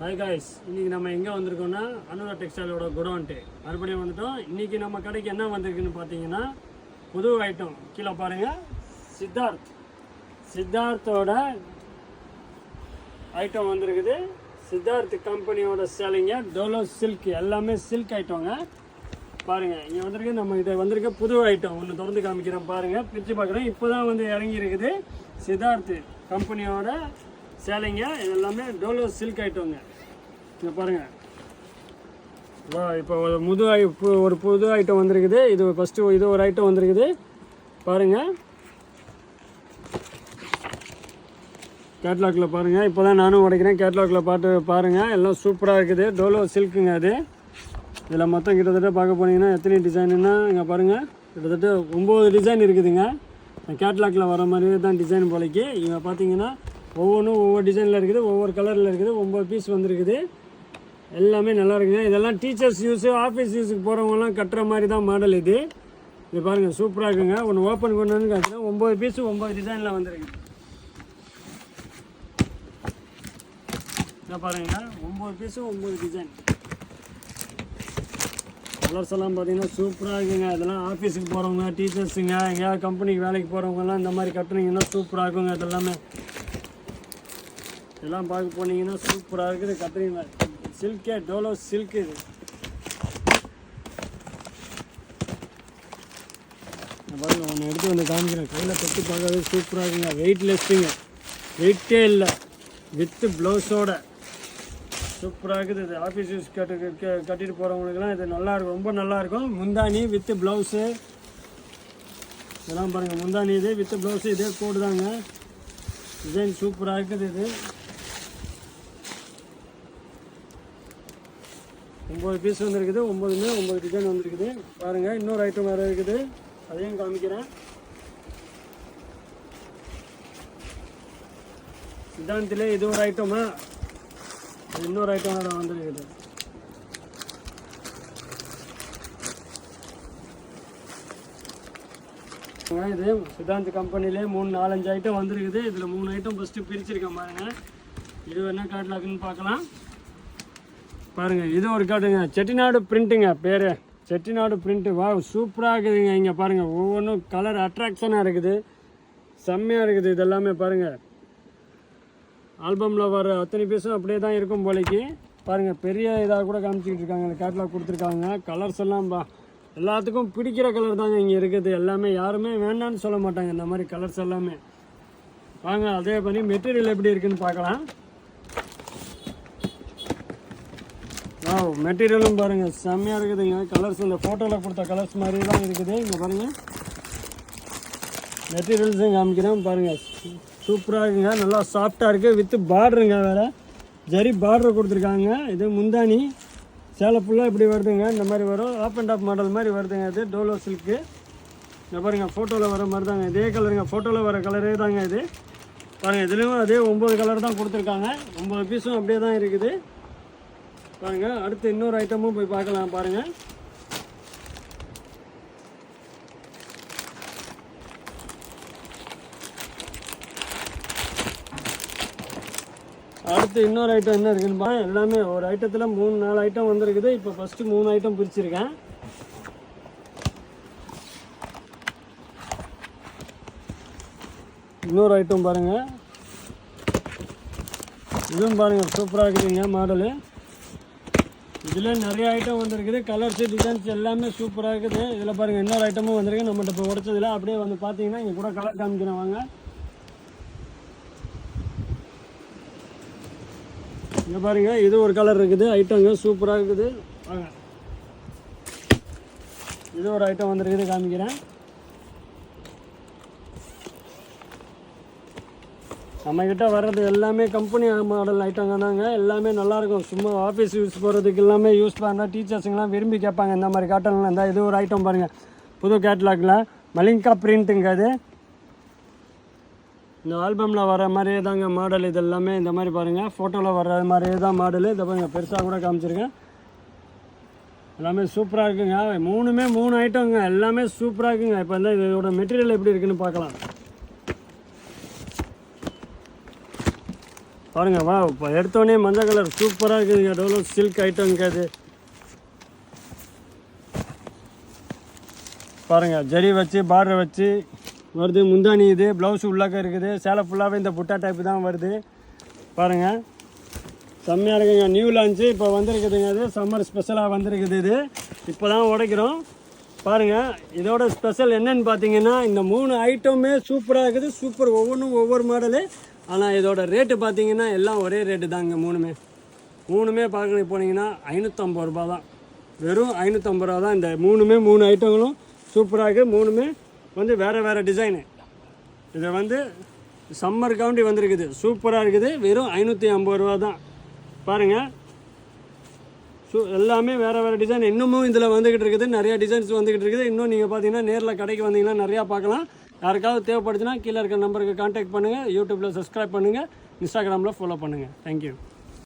Hi guys, இன்றைக்கி நம்ம எங்கே வந்திருக்கோம்னா அனுரா டெக்ஸ்டைலோட குடோன்ட்டு மறுபடியும் வந்துட்டோம். இன்றைக்கி நம்ம கடைக்கு என்ன வந்திருக்குன்னு பார்த்தீங்கன்னா புது ஐட்டம். கீழே பாருங்கள், சித்தார்த்தோட ஐட்டம் வந்திருக்குது. சித்தார்த் கம்பெனியோட சேலிங்க டோலோ சில்க், எல்லாமே சில்க் ஐட்டங்க. பாருங்கள், இங்கே வந்திருக்கு நம்ம கிட்ட வந்திருக்க புது ஐட்டம் ஒன்று திறந்து காமிக்கிறேன். பாருங்கள், பிரித்து பார்க்குறேன். இப்போ தான் வந்து இறங்கி இருக்குது சித்தார்த் கம்பெனியோட சேலைங்க. இது எல்லாமே டோலோ சில்க் ஐட்டங்க. இங்கே பாருங்கள், இப்போ ஒரு புது ஐட்டம் வந்திருக்குது. இது ஃபஸ்ட்டு இது ஒரு ஐட்டம் வந்திருக்குது. பாருங்கள், கேட்லாகில் பாருங்கள். இப்போ தான் நானும் உடைக்கிறேன். கேட்லாகில் பாருங்கள், எல்லாம் சூப்பராக இருக்குது. டோலோ சில்க்குங்க. அது இதில் மொத்தம் கிட்டத்தட்ட பார்க்க போனீங்கன்னா எத்தனை டிசைனுன்னா இங்கே பாருங்கள், கிட்டத்தட்ட 9 டிசைன் இருக்குதுங்க. கேட்லாகில் வர மாதிரியே தான் டிசைன் போலைக்கு. இங்கே பார்த்தீங்கன்னா ஒவ்வொன்றும் ஒவ்வொரு டிசைனில் இருக்குது, ஒவ்வொரு கலரில் இருக்குது. 9 பீஸ் வந்துருக்குது. எல்லாமே நல்லா இருக்குங்க. இதெல்லாம் டீச்சர்ஸ் யூஸு, ஆஃபீஸ் யூஸுக்கு போகிறவங்கலாம் கட்டுற மாதிரி தான் மாடல் இது. இது பாருங்கள், சூப்பராக இருக்குங்க. ஒன்று ஓப்பன் பண்ணணுன்னு காட்டுறேன். 9 பீஸு 9 டிசைனில் வந்துருக்கு. இதை பாருங்க, 9 பீஸு 9 டிசைன். கலர்ஸ் எல்லாம் பார்த்தீங்கன்னா சூப்பராக இருக்குங்க. இதெல்லாம் ஆஃபீஸுக்கு போகிறவங்க, டீச்சர்ஸுங்க, எங்கேயாவது கம்பெனிக்கு வேலைக்கு போகிறவங்கலாம் இந்த மாதிரி கட்டுனீங்கன்னா சூப்பராக இருக்குங்க. இதெல்லாமே இதெல்லாம் பார்க்க போனீங்கன்னா சூப்பராக இருக்குது. கட்டுறீங்க சில்கே, டோலோ சில்க். இது பாருங்க, ஒன்று எடுத்து வந்து காமிக்கிறேன். கையில் தொட்டு பார்க்கறது சூப்பராக இருக்குங்க. வெயிட்லெஸ்ஸுங்க, வெயிட்டே இல்லை, வித்து ப்ளவுஸோட சூப்பராக இருக்குது. இது ஆஃபீஸ் யூஸ் கட்டிட்டு போகிறவங்களுக்குலாம் இது நல்லாயிருக்கும், ரொம்ப நல்லாயிருக்கும். முந்தானி வித்து ப்ளவுஸு இதெல்லாம் பாருங்கள். முந்தானி இது வித்து ப்ளவுஸு, இதே கோடு தாங்க. டிசைன் சூப்பராக இருக்குது. இது 9 பீஸ் வந்துருக்குது. 9மே 9 டிசைன் வந்துருக்குது. பாருங்கள், இன்னொரு ஐட்டம் வேறு இருக்குது, அதையும் காமிக்கிறேன். சித்தாந்திலே இது ஒரு ஐட்டமா, இன்னொரு ஐட்டம் வேறு வந்துருக்குது. இது சித்தாந்த் கம்பெனிலே 3-4-5 ஐட்டம் வந்துருக்குது. இதில் 3 ஐட்டம் ஃபஸ்ட்டு பிரிச்சிருக்கேன் பாருங்கள். இது என்ன காட்டலாக்குன்னு பார்க்கலாம். பாருங்கள், இது ஒரு காட்டுங்க. செட்டிநாடு பிரிண்ட்டுங்க, பேர் செட்டிநாடு பிரிண்ட்டு. வா, சூப்பராக இருக்குதுங்க. இங்கே பாருங்கள், ஒவ்வொன்றும் கலர் அட்ராக்ஷனாக இருக்குது, செம்மையாக இருக்குது. இதெல்லாமே பாருங்கள், ஆல்பமில் வர அத்தனை பீஸும் அப்படியே தான் இருக்கும் போலைக்கு. பாருங்கள், பெரிய இதாக கூட காமிச்சிக்கிட்டு இருக்காங்க, கேட்லாக் கொடுத்துருக்காங்க. கலர்ஸ் எல்லாம் எல்லாத்துக்கும் பிடிக்கிற கலர் தாங்க இங்கே இருக்குது. எல்லாமே யாருமே வேண்டான்னு சொல்ல மாட்டாங்க இந்த மாதிரி கலர்ஸ் எல்லாமே. வாங்க, அதே பண்ணி மெட்டீரியல் எப்படி இருக்குதுன்னு பார்க்கலாம். மெட்டீரியலும் பாருங்கள், செம்மையாக இருக்குதுங்க. கலர்ஸ் இந்த ஃபோட்டோவில் கொடுத்த கலர்ஸ் மாதிரி தான் இருக்குது. இங்கே பாருங்கள், மெட்டீரியல்ஸும் காமிக்கிறேன் பாருங்கள். சூப்பராக இருக்குங்க, நல்லா சாஃப்டாக இருக்குது. வித்து பார்டருங்க, வேறு ஜரி பார்டர் கொடுத்துருக்காங்க. இது முந்தானி சேலை ஃபுல்லாக இப்படி வருதுங்க. இந்த மாதிரி வரும், ஆப் அண்ட் ஆப் மாடல் மாதிரி வருதுங்க. இது டோலோ சில்க்கு. இங்கே பாருங்கள், ஃபோட்டோவில் வர மாதிரி தாங்க, இதே கலருங்க. ஃபோட்டோவில் வர கலரே தாங்க இது. பாருங்கள், இதுலேயும் அதே 9 கலர் தான் கொடுத்துருக்காங்க. 9 பீஸும் அப்படியே தான் இருக்குது. பாருங்கள், அடுத்து இன்னொரு ஐட்டமும் போய் பார்க்கலாம். பாருங்கள், அடுத்து இன்னொரு ஐட்டம் என்ன இருக்குன்னு பாருங்கள். எல்லாமே ஒரு ஐட்டத்தில் 3-4 ஐட்டம் வந்துருக்குது. இப்போ ஃபஸ்ட்டு 3 ஐட்டம் பிரிச்சிருக்கேன். இன்னொரு ஐட்டம் பாருங்கள், இதுவும் பாருங்கள் சூப்பராக இருக்குதுங்க மாடலு. இதில் நிறைய ஐட்டம் வந்துருக்குது. கலர்ஸு, டிசைன்ஸ் எல்லாமே சூப்பராக இருக்குது. இதில் பாருங்கள், இன்னொரு ஐட்டமும் வந்திருக்கு. நம்மகிட்ட இப்போ உடச்சதில் அப்படியே வந்து பார்த்தீங்கன்னா இங்கே கூட கலர் காமிக்கிறேன் வாங்க. இங்கே பாருங்கள், இது ஒரு கலர் இருக்குது. ஐட்டங்க சூப்பராக இருக்குது. வாங்க, இது ஒரு ஐட்டம் வந்துருக்குது, காமிக்கிறேன். நம்மக்கிட்ட வர்றது எல்லாமே கம்பெனி மாடல் ஐட்டங்க தாங்க. எல்லாமே நல்லாயிருக்கும். சும்மா ஆஃபீஸ் யூஸ் போகிறதுக்கு எல்லாமே யூஸ் பண்ணால் டீச்சர்ஸுங்கெலாம் விரும்பி கேட்பாங்க இந்த மாதிரி காட்டன்லாம் இருந்தால். இது ஒரு ஐட்டம் பாருங்கள், புது கேட்லாகில் மலிங்கா பிரிண்ட்டுங்க. அது இந்த ஆல்பமில் வர மாதிரியே தாங்க மாடல். இது எல்லாமே இந்த மாதிரி பாருங்கள், ஃபோட்டோவில் வர மாதிரியே தான் மாடலு. இதை பாருங்கள், பெருசாக கூட காமிச்சிருக்கேன். எல்லாமே சூப்பராக இருக்குங்க. 3மே 3 ஐட்டங்க, எல்லாமே சூப்பராக இருக்குங்க. இப்போ வந்து இதோட மெட்டீரியல் எப்படி இருக்குதுன்னு பார்க்கலாம். பாருங்கள் வா இப்போ எடுத்தோடனே மஞ்சள் கலர் சூப்பராக இருக்குதுங்க. டோலோ சில்க் ஐட்டம்ங்க அது. பாருங்கள் ஜரி வச்சு பார்டர் வச்சு வருது. முந்தானி இது ப்ளவுஸ் உள்ளாக்க இருக்குது. சேலை ஃபுல்லாகவே இந்த புட்டா டைப்பு தான் வருது. பாருங்கள் செம்மையாக இருக்குங்க. நியூ லான்ச்சு இப்போ வந்திருக்குதுங்க. அது சம்மர் ஸ்பெஷலாக வந்திருக்குது. இது இப்போ தான் உடைக்கிறோம். பாருங்கள் இதோட ஸ்பெஷல் என்னன்னு பார்த்தீங்கன்னா இந்த 3 ஐட்டமே சூப்பராக இருக்குது. சூப்பர் ஒவ்வொன்றும் ஒவ்வொரு மாடலு. ஆனால் இதோட ரேட்டு பார்த்தீங்கன்னா எல்லாம் ஒரே ரேட்டு தாங்க. மூணுமே பார்க்க போனீங்கன்னா 550 ரூபா தான். வெறும் 550 ரூபா தான். இந்த 3 ஐட்டங்களும் சூப்பராக இருக்குது. 3மே வந்து வேறு டிசைனு. இதை வந்து சம்மர் கவுண்டி வந்திருக்குது. சூப்பராக இருக்குது. வெறும் 550 ரூபா தான். பாருங்கள் எல்லாமே வேறு டிசைன் இன்னமும் இதில் வந்துக்கிட்டு இருக்குது. நிறையா டிசைன்ஸ் வந்துக்கிட்டு இருக்குது. இன்னும் நீங்கள் பார்த்தீங்கன்னா நேரில் கடைக்கு வந்தீங்கன்னா நிறையா பார்க்கலாம். யாருக்காவது தேவைப்படுச்சுன்னா கீழே இருக்கிற நம்பருக்கு கான்டாக்ட் பண்ணுங்கள். யூடியூப்பில் சப்ஸ்கிரைப் பண்ணுங்கள். இன்ஸ்டாகிராமில் ஃபாலோ பண்ணுங்கள். தேங்க்யூ.